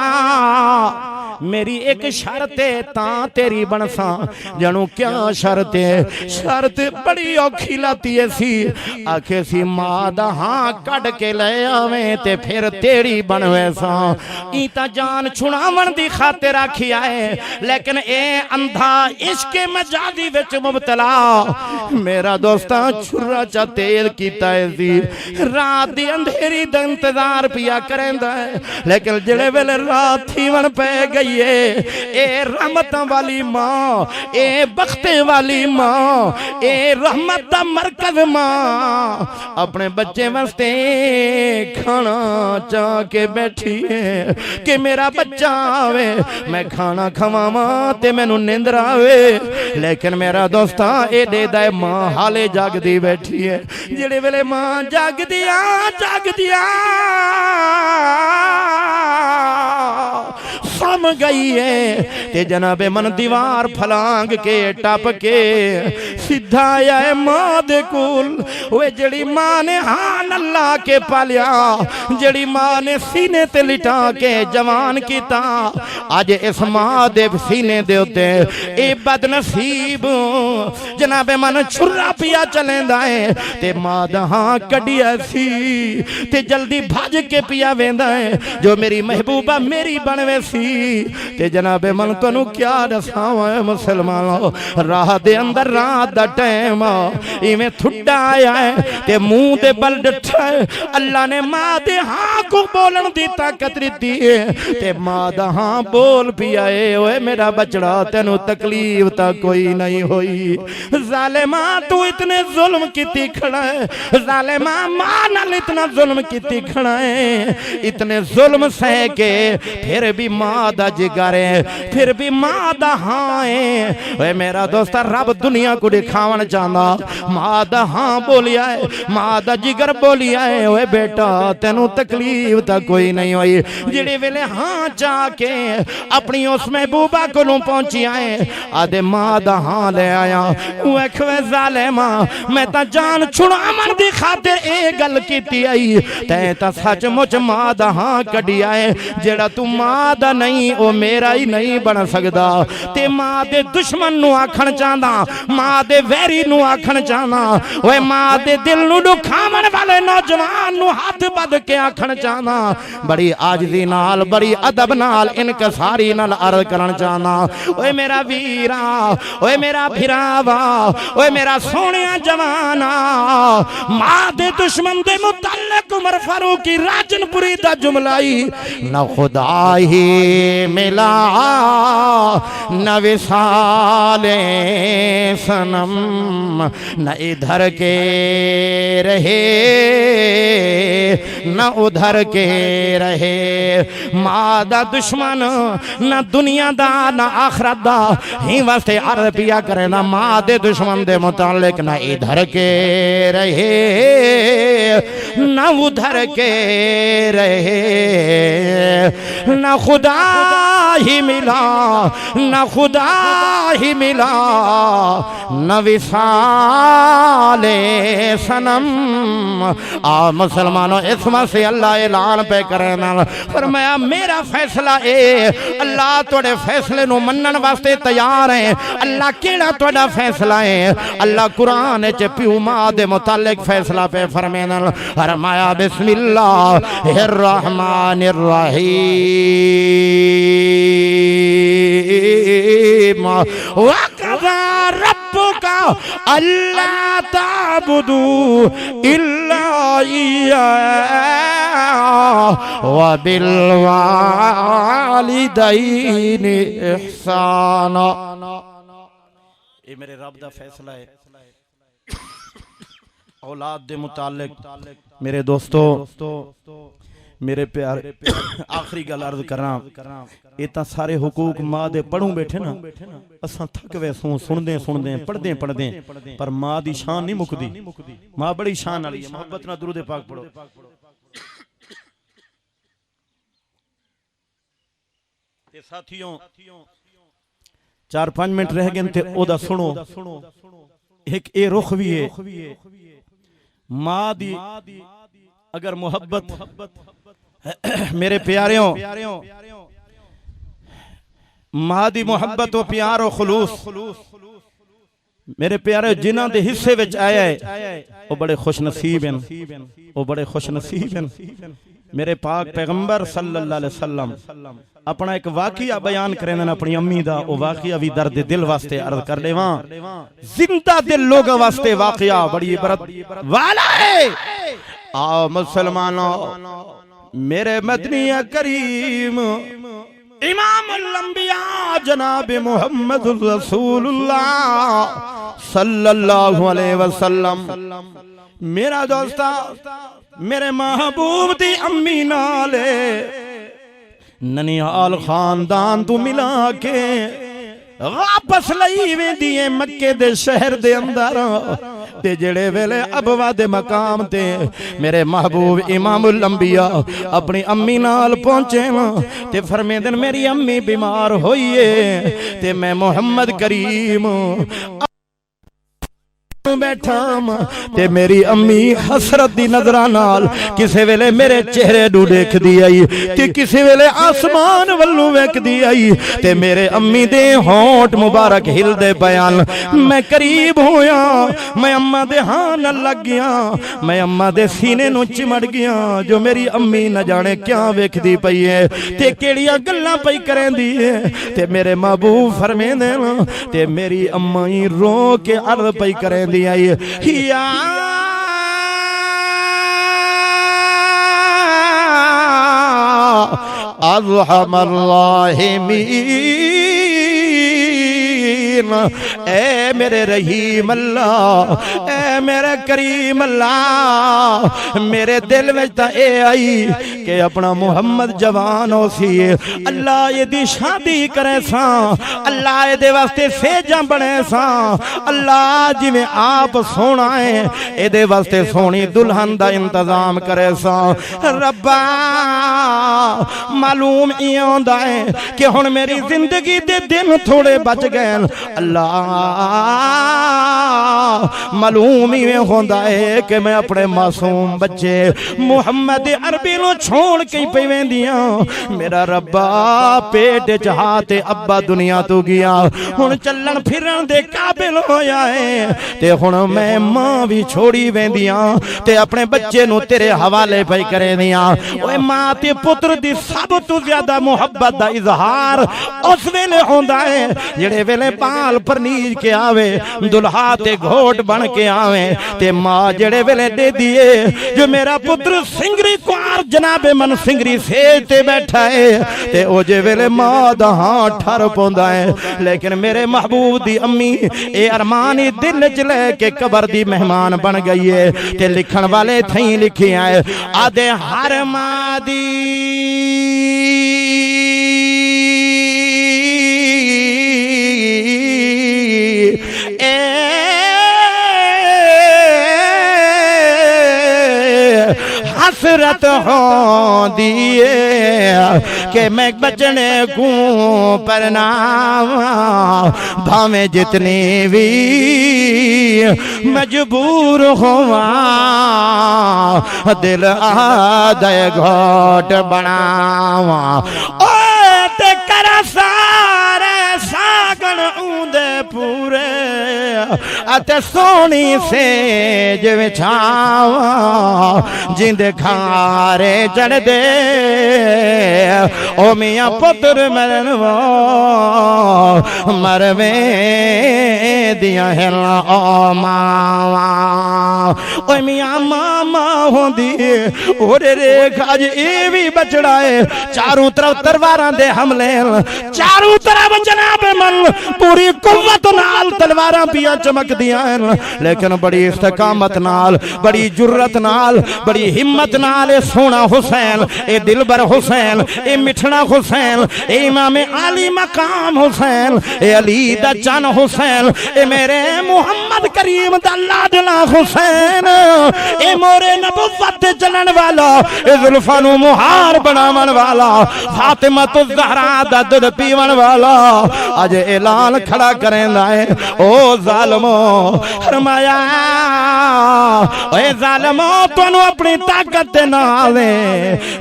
میری ایک شرط ہے تاں تیری بنساں جنوں کیا شرط ہے شرط بڑی اوکھی لاتی ہے سی آکھے سی ماں دا ہاں کڈ کے لے آویں تے پھر تیری بنوے ساں ایتا جان چھڑاون دی خاطر آکھیا ہے لیکن اے اندھا عشق مجازی وچ مبتلا میرا دوستاں چھرا چا تیل کیتا ہے سی رات دی اندھیری دا انتظار پیا کریندا ہے لیکن جڑے ویلے رات تھی ون پہ گئی اے رحمتاں والی ماں اے بختے والی ماں اے رحمت دا مرکز ماں اپنے بچے واسطے کھانا چاہ کے بیٹھی ہے کہ میرا بچہ آوے میں کھانا کھواواں تے مینوں نیندر آوے لیکن میرا دوستاں اے دے دے ماں حالے جاگ دی بیٹھی ہے جڑے ویلے ماں جاگ دیا سم گئی ہے تے جناب من دیوار پھلانگ کے ٹپ کے سدھا آیا ہے ماں دے کول وہ جڑی ماں نے ہاں اللہ کے پالیا جڑی ماں نے سینے تے لٹا کے جوان کیتا آج اس ماں دے سینے دے ہوتے اے بد نصیب جناب من چھرا پیا چلیں دائیں تے ماں دا ہاں کڈیا سی تے جلدی بھاج کے پیا ویندا ہے جو میری محبوبہ میری بنوے سی تے جناب من کنو کیا دساواں مسلمانوں راہ دے اندر رات دا ٹائم ایویں تھڈا آیا ہے تے منہ دے بل ڈٹھا ہے اللہ نے ماں دے ہاں کو بولن دی طاقت دتی ہے تے ماں دا ہاں بول پیا اے اوے میرا بچڑا تینو تکلیف تا کوئی نہیں ہوئی ظالماں تو اتنے ظلم کیتی کھڑا ہے ظالماں ماں نال اتنا ظلم کیتی کھڑا ہے اتنے ظلم سہ کے پھر بھی ماں دا جگر ہے پھر بھی ماں دا ہاں ہے اے میرا دوست رب دنیا کو دکھاون چاہنا ماں دا ہاں بولیا ہے ماں دا جگر بولیا ہے اوے بیٹا تینوں تکلیف تا کوئی نہیں ہوئی جڑے ویلے ہاں چاہ کے اپنی اس محبوبہ کو نوں پہنچی آئے آدھے ماں دا ہاں لے آیا اوے کھوے ظالمہ میں تا جان چھڑا من دی خاطر اے گل کیتی آئی تے تا سچ مچ ماں دا ہاں کڈی آئے جڑا تو ماں دا نہیں او میرا ہی نہیں بن سکدا تے ماں دے دشمن نو آکھن چاہنا ماں دے ویری نو آکھن چاہنا اوے ماں دے دل نو دکھاون والے نوجوان نو ہاتھ بد کے آکھن چاہنا بڑی عاجزی نال بڑی ادب نال انکساری نال عرض کرن چاہنا اوے میرا ویرا اوے میرا بھراوا اوے میرا سونیا جوانا ماں دے دشمن دے متعلق عمر فاروقی راجن پوری دا جملائی نہ خدا ہی ملا نہ وصال صنم نہ ادھر کے رہے نہ ادھر کے رہے ماں دا دشمن نہ دنیا دا نہ آخرت دا ہی واسطے عرض پیا کرے نہ ماں دے دشمن دے متعلق نہ ادھر کے رہے نہ ادھر کے رہے نہ خدا ہی ملا نہ خدا ہی ملا نہ وصال صنم مسلمانوں اس میں سے اللہ اعلان پہ کرنا فرمایا میرا فیصلہ اے اللہ توڑے فیصلے نو منن واسطے تیار ہیں اللہ کیڑا توڑا فیصلہ ہے اللہ قرآن چے پیو ماں دے متعلق فیصلہ پہ فرمینا فرمایا بسم اللہ الرحمن الرحیم وَقَضَى رَبُّكَ أَلَّا تَعْبُدُوا إِلَّا إِيَّاهُ وَبِالْوَالِدَيْنِ إِحْسَانًا یہ میرے رب دا فیصلہ ہے اولاد دے متعلق میرے دوستو میرے پیارے آخری گل عرض کرنا ایتا سارے حقوق ماں دے پڑھوں بیٹھے نا اساں تھک ویسوں سن دیں پڑھ دیں پر ماں دی شان نہیں مکدی ماں بڑی شان والی ہے محبت نہ درود پاک پڑھو تے ساتھیوں 4-5 منٹ رہ گئے تے او دا سنو ایک اے رخ بھی ہے ماں دی اگر محبت میرے پیاریوں ماں دی محبت و پیار و خلوص میرے پیارے جنہاں دے حصے وچ آیا ہے وہ بڑے خوش نصیب ہیں میرے پاک پیغمبر صلی اللہ علیہ وسلم اپنا ایک واقعہ بیان کریں اپنی امی دا وہ واقعہ بھی درد دل واسطے عرض کر لے وہاں زندہ دل لوگ واسطے واقعہ بڑی عبرت والا ہے آؤ مسلمانوں میرے مدنی کریم امام الانبیاء جناب محمد رسول اللہ صلی اللہ علیہ وسلم میرا دوستا میرے محبوب دی امی نالے ننیال خاندان تو ملا کے واپس لئی وے دیئے مکے دے شہر دے اندر تے جڑے ویلے ابوا دے مقام تے میرے محبوب امام الانبیاء اپنی امی نال پہنچے تے فرمیدن میری امی بیمار ہوئیے تے میں محمد کریم بیٹھا تے میری امی حسرت دی نظرہ نال کسے ویلے میرے چہرے ڈو دیکھ دی آئی تے کسے ویلے آسمان والو ویک دی آئی تے میرے امی دے ہونٹ مبارک ہل دے بیان میں قریب ہویا میں اماں دے ہاں نہ لگ گیا میں اماں دے سینے نو چمڑ گیا جو میری امی نہ جانے کیا ویک دی پئی ہے تے کیڑیاں گلاں پئی کریں دی ہے تے میرے محبوب فرمے دے تے میری اماں رو کے عرض پئی کریں دی آئی یا ارحم الراحمین الرحیم، اے میرے رحیم اللہ، اے میرے کریم اللہ، میرے دل میں تا اے آئی کہ اپنا محمد جوان ہو سی، اللہ یہ دی شادی کرے سا، اللہ یہ دے واسطے سیجاں بنے سا، اللہ جی میں آپ سونا ہے اے دے واسطے سونی دلہن دا انتظام کرے سا۔ ربا معلوم ایون دا ہے کہ ہن میری زندگی دے دن تھوڑے بچ گئے، اللہ معلوم ہی ہوندا ہے کہ میں اپنے معصوم بچے محمد عربی نو چھوڑ کے پئی ویندیاں، میرا ربا پیٹ چہاتے ابا دنیا تو گیا، ہن چلن پھرن دے قابل ہویا ہے تے ہن میں ماں بھی چھوڑی ویندیاں تے اپنے بچے نو تیرے حوالے پئی کرے دیاں۔ اوے ماں تے پتر دی سب تو زیادہ محبت دا اظہار اس ویلے ہوندا ہے جڑے ویلے پال پرنیج کے آوے، دلہا تے گھوٹ بن کے آوے تے ماں جڑے ویلے دے دیے جو میرا پتر سنگری کوار جناب من سنگری سیج تے بیٹھا ہے تے او جے ویلے ماں دا ہاں ٹھر پوندا ہے، لیکن میرے محبوب دی امی اے ارمانی دل چ لے کے قبر دی مہمان بن گئی ہے تے لکھن والے تھیں لکھی آئے آدھے ہر ماں دی حسرت ہوں دیئے کہ میں بچنے کو پرنام بھامیں جتنی بھی مجبور ہوا دل آدھے گھوٹ بناوا اوہ تے کرا سارے ساگن اوندے پورے اتے سونی سے جو چھاوا جند کھارے چڑھ دے او میاں پتر مرنو مروے دیا ہلا او ماوا او میاں ماما ہوں دی اور ریکھ آج اے بھی بچڑا ہے چاروں طرف تلواراں دے حملے چاروں طرف جناب من پوری قوت نال تلواراں پیا چمک دیا ہیں لیکن بڑی استقامت نال بڑی جرت نال بڑی ہمت نال اے سونا حسین اے دلبر حسین اے مٹھنا حسین اے امام عالی مقام حسین اے علی دا چن حسین اے میرے محمد کریم دا لاڈلا حسین اے مورے نبوت چلن والا اے ذوالفنو مہار بناون والا فاطمہ الزہرا دا دودھ پیون والا اج اعلان کھڑا کریں لائے او ظالمو فرمایا اے ظالمو تو اپنی طاقت دے نالے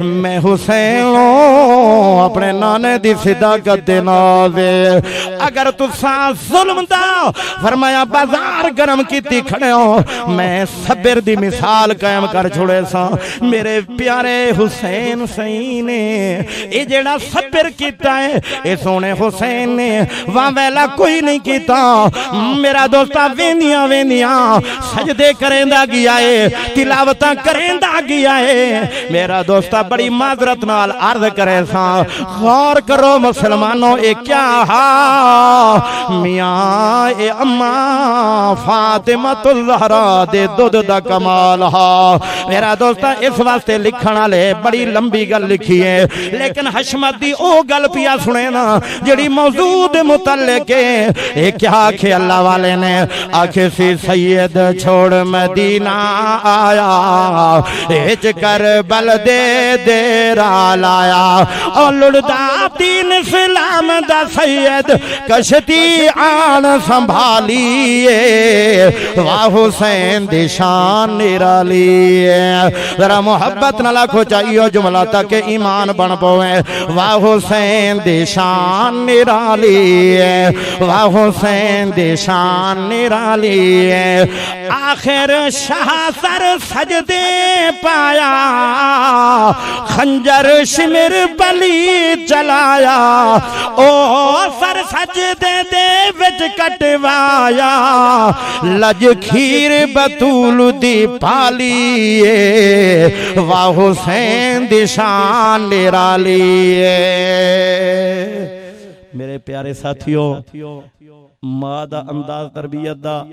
میں حسین ہوں اپنے نانے دی صداقت دے نالے اگر تو ساتھ ظلم دا فرمایا بازار گرم کیتی کھڑے ہو میں صبر دی مثال قائم کر چھوڑے سا میرے پیارے حسین سہی نے اے جیڑا صبر کیتا ہے اے سونے حسین نے وہاں ویلا کوئی نہیں کیتا میرا دوستا ویندیاں سجدے کریں دا گیا ہے تلاوتاں کریں دا گیا ہے میرا دوستا بڑی معذرت نال عرض کرے سا غور کرو مسلمانوں اے کیا ہا میاں اے اماں فاطمہ الزہرا دے دودھ دا کمال ہا میرا دوستا اس واسطے لکھنا لے بڑی لمبی گل لکھی ہے لیکن حشمت دی او گل پیا سنے نا جڑی موجود متعلق ہے اے کیا آکھے اللہ والے نے آکھے سی سید چھوڑ مدینہ آیا ہچ کر بل دے دیرا لایا اور لڑدا دین اسلام دا سید کشتی آن سنبھالیے واہ حسین دی شان نرالیے ذرا محبت نہ لکھو چاہیے جملہ تک ایمان بن پوئے واہ حسین دی شان نرالیے واہ حسین دی شان نرالیے آخر شاہ سر سجدے پایا خنجر شمر بلی چلایا او سر سجدے دے وچ کٹوایا لج کھیر بطول دی پالیے واہ حسین دی شان نرالیے میرے پیارے ساتھیوں ماں دا انداز تربیت دا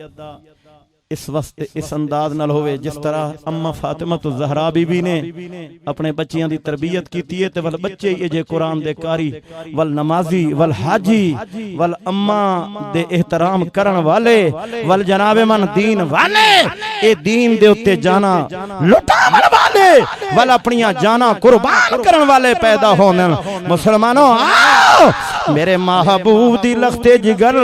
اس وقت اس انداز نال ہوئے جس طرح اما فاطمہ الزہرا بی بی نے اپنے بچیاں دی تربیت کیتی ہے تے ول بچے یہ جے قرآن دے کاری ول نمازی ول حاجی ول اما دے احترام کرن والے ول جناب من دین والے اے دین دے اتے جانا لٹاون والے ول اپنیاں جانا قربان کرن والے پیدا ہونے مسلمانوں آؤ میرے محبوب دی لخت جگر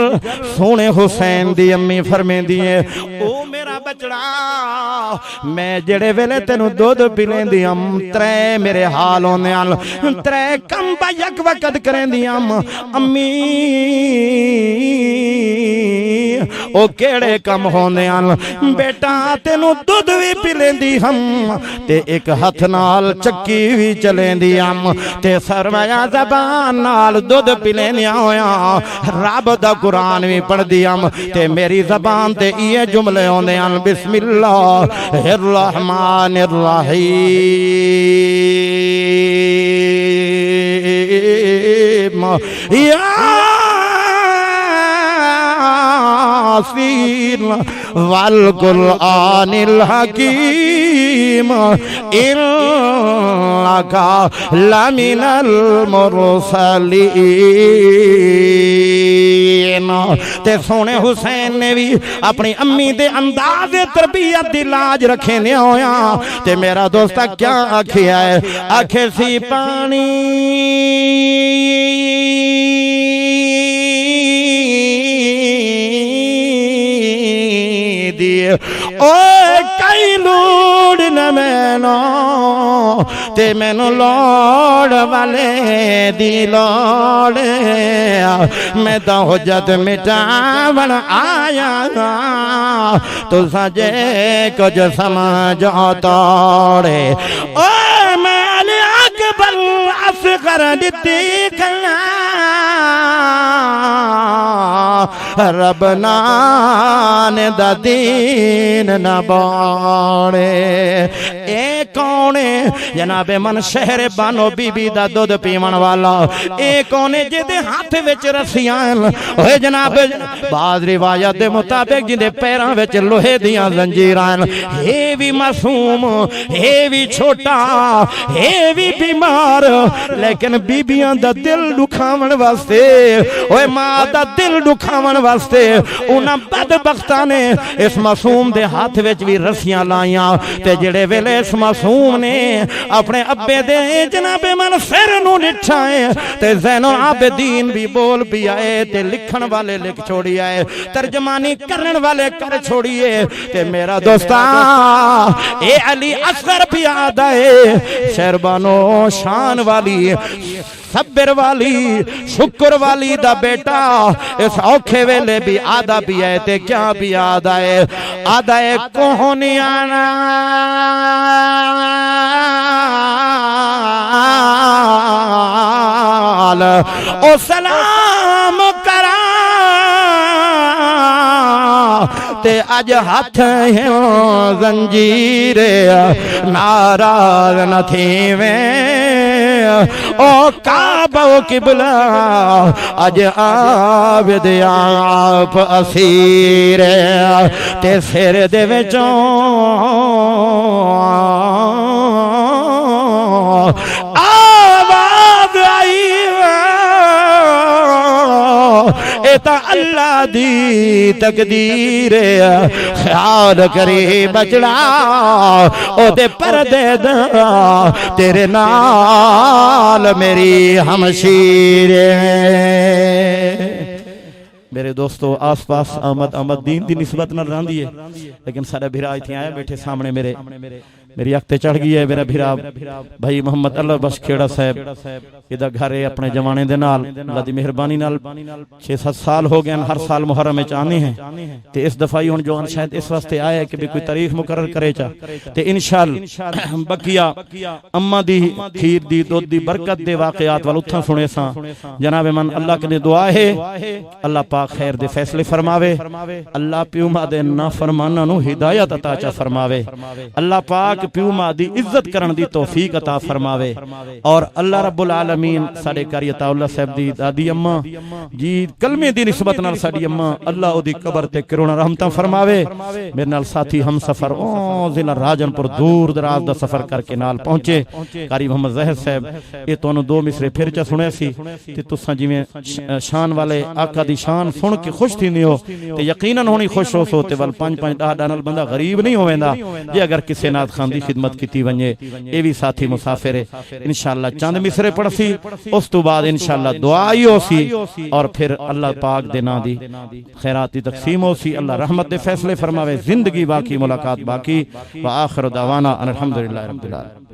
سونے حسین دی امی فرمیندی ہے او میرا بچڑا میں جڑے ویلے تینوں دودھ پلین دی ترے میرے حال ہونے ترے کم با یک وقت کریں دی امی او کیڑے کم ہونے بیٹا تینوں دودھ بھی پلین دی تے ایک ہتھ نال چکی بھی چلیں دی تے سرمایہ زبان نال دودھ پلین ہویا رب دا قرآن بھی پڑھ دی تے میری زبان تے یہ جملے ہونے بسم اللہ الرحمن الرحیم یاسین والقرآن الحکیم انکا لمن المرسلین تے سونے حسین نے بھی اپنی امی دے انداز تربیت دی لاج رکھے نے ہویا تے میرا دوستہ کیا آکھیا ہے آکھے سی پانی اوے کئی لوڑ نہ مینو تے مینو لوڑ والے دی لوڑ میں تا حجت مٹاون آیا تو سجے کچھ سمجھو توڑے اوے میں علی اکبر اصغر دتی کھنا ربنا نے دا دین نہ باڑے اے کونے جناب من شہر بانو بی بی دا دودھ پیمن والا اے کونے جدے ہاتھ وچ رسیاں اوے جناب بعض روایت دے مطابق جدے پیراں وچ لوہے دیاں زنجیراں اے بھی معصوم اے بھی چھوٹا اے بھی بیمار لیکن بیبیاں دا دل دکھاون واسطے اوے ماں دا دل دکھاون واسطے انہاں بدبختاں نے اس معصوم دے ہاتھ وچ بھی رسیاں لائیاں تے جڑے ویلے اس معصوم نے اپنے ابے دے جناب من سر نو لٹھائے تے زین العابدین بھی بول بھی آئے تے لکھن والے لکھ چھوڑی آئے ترجمانی کرن والے کر چھوڑیے تے میرا دوستا اے علی اصغر بھی آدھائے شہربانو شان والی صبر والی شکر والی دا بیٹا اس اوکھے ویلے بھی آدھا بھی آئے تے کیا بھی آدھا ہے کوہنیانا او سلام کرا تے اج ہاتھ ہیں زنجیر ناراض نہ تھیویں او کعبہ و قبلہ اج عابد آپ اسیر تے سر دے وچوں آواز آئی اے تا اللہ دی تقدیر خیال کری بچڑا او دے پردے دا تیرے نال میری ہمشیر میرے دوستو آس پاس آمد دین دی نسبت نہ راندی ہے لیکن سارے بھیرا تھی آئے بیٹھے سامنے میری اکتے چڑھ گئی ہے میرا بھیرا بھائی محمد اللہ بخش کھیڑا صاحب ادھا گھرے اپنے جوانے دے نال اللہ دی مہربانی نال 6-7 سال ہو گئے ہر سال محرم میں چاہنے ہیں تے اس دفعی ہون جو شاید اس واسطے آئے کہ بھی کوئی تاریخ مقرر کرے چاہ تے انشاءاللہ بقیہ اما دی کھیر دی دودھ دی برکت دے واقعات والاتھاں سنے ساں جناب من اللہ کے دعا ہے اللہ پاک خیر دے فیصلے فرماوے اللہ پیوما دے نافرمانہ نو ہدایت عطا چا فرماوے اللہ پاک پیو ماں دی عزت کرن دی توفیق عطا فرماوے اور اللہ رب العالمین ساڈے قاری عطا اللہ صاحب دی دادی اماں جی کلمے دی نسبت نال ساڈی اماں اللہ او دی قبر تے کروڑاں رحمتاں فرماوے میرے نال ساتھی ہم سفر او ضلع راجن پور دور دراز دا سفر کر کے نال پہنچے قاری محمد ظاہر صاحب یہ تانوں دو مصرے پھر چ سنے سی تے تساں جویں شان والے آقا دی شان سن کے خوش تھیندے ہو تے یقیناً ہونی خوش ہو سو تے ول 5-5 10 نال بندہ غریب نہیں ہوویندا جے اگر کسے نات خان دی خدمت کیتی ونجے اے وی ساتھی مسافر ہے انشاءاللہ چند مصرے پڑھ سی اس تو بعد انشاءاللہ دعا ہی ہو سی اور پھر اللہ پاک دے نام دی خیرات دی تقسیم ہو سی اللہ رحمت دے فیصلے فرماوے زندگی باقی ملاقات باقی وآخر دعوانا ان الحمدللہ رب العالمین